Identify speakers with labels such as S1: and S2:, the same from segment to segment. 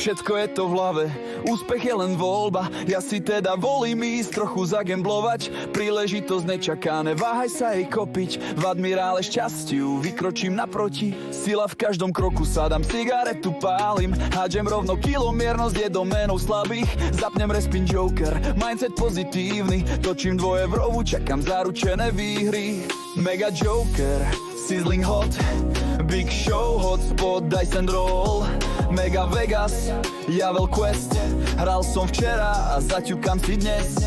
S1: Všetko je to v hlave, úspech je len voľba. Ja si teda volím ísť trochu zagamblovať. Príležitosť nečaká, neváhaj sa jej kopiť. V admirále šťastiu vykročím naproti. Sila v každom kroku, sadám cigaretu, pálim. Hádžem rovno kilomiernosť je doménou slabých. Zapnem respin joker, mindset pozitívny. Točím dvojevrovú, čakám zaručené výhry. Mega joker, sizzling hot, big show, hotspot, dice and roll. Mega Vegas, Javel Quest. Hral som včera a zaťukam si dnes.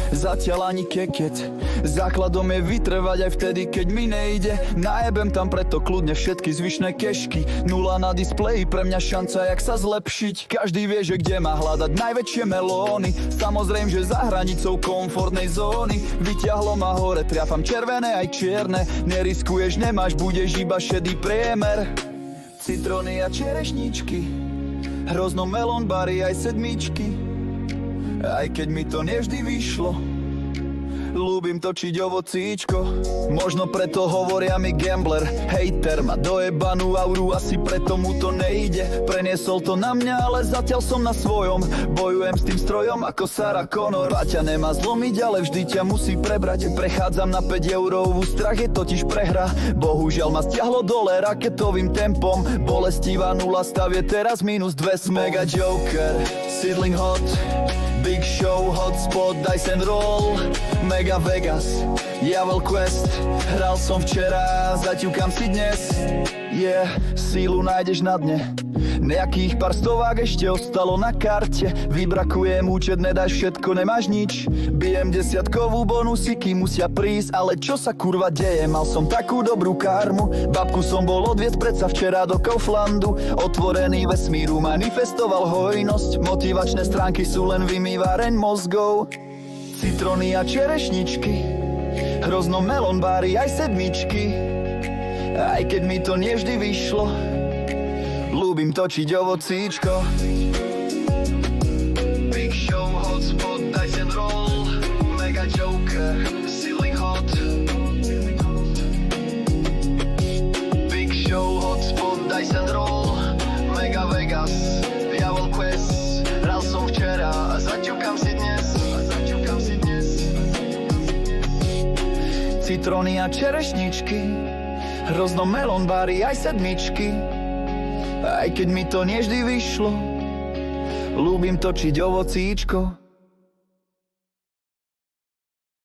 S1: Zatiaľ ani keket. Základom je vytrvať aj vtedy, keď mi nejde. Najebem tam preto kľudne všetky zvyšné kešky. Nula na displeji, pre mňa šanca jak sa zlepšiť. Každý vie, že kde má hľadať najväčšie melóny. Samozrejme, že za hranicou komfortnej zóny. Vyťahlo ma hore, triafam červené aj čierne. Neriskuješ, nemáš, budeš iba šedý priemer. Citróny a čerešničky, hrozno melón, bary aj sedmičky. Aj keď mi to nevždy vyšlo, ľúbim točiť ovocíčko. Možno preto hovoria mi gambler. Hejter má dojebanú auru, asi preto mu to nejde. Preniesol to na mňa, ale zatiaľ som na svojom. Bojujem s tým strojom ako Sarah Connor. Paťa nemá zlomiť, ale vždy ťa musí prebrať. Prechádzam na 5 eurovú, strach je totiž prehra. Bohužiaľ ma stiahlo dole raketovým tempom. Bolestivá nula, stav je teraz -2. Mega joker, sizzling hot, big show, hotspot, dice and roll. Mega Vegas, Javel Quest. Hral som včera, zaťukam si dnes. Sílu nájdeš na dne. Nejakých pár stovák ešte ostalo na karte. Vybrakujem účet, nedáš všetko, nemáš nič. Bijem desiatkovú, bonusiky musia prísť. Ale čo sa kurva deje, mal som takú dobrú karmu. Babku som bol odviesť predsa včera do Kauflandu. Otvorený vesmíru manifestoval hojnosť. Motivačné stránky sú len vymývareň mozgov. Citróny a čerešničky, hrozno melón, báry aj sedmičky. Aj keď mi to nevždy vyšlo, ľúbim točiť ovocíčko. Big show, hotspot, dice and roll. Mega joker, sizzling hot. Big show, hotspot, dice and roll. Mega Vegas, Javel Quest. Hral som včera a zaťukam si dnes. Citróny a čerešničky, hrozno melón, báry aj sedmičky. Aj keď mi to nevždy vyšlo, ľúbim točiť ovocíčko.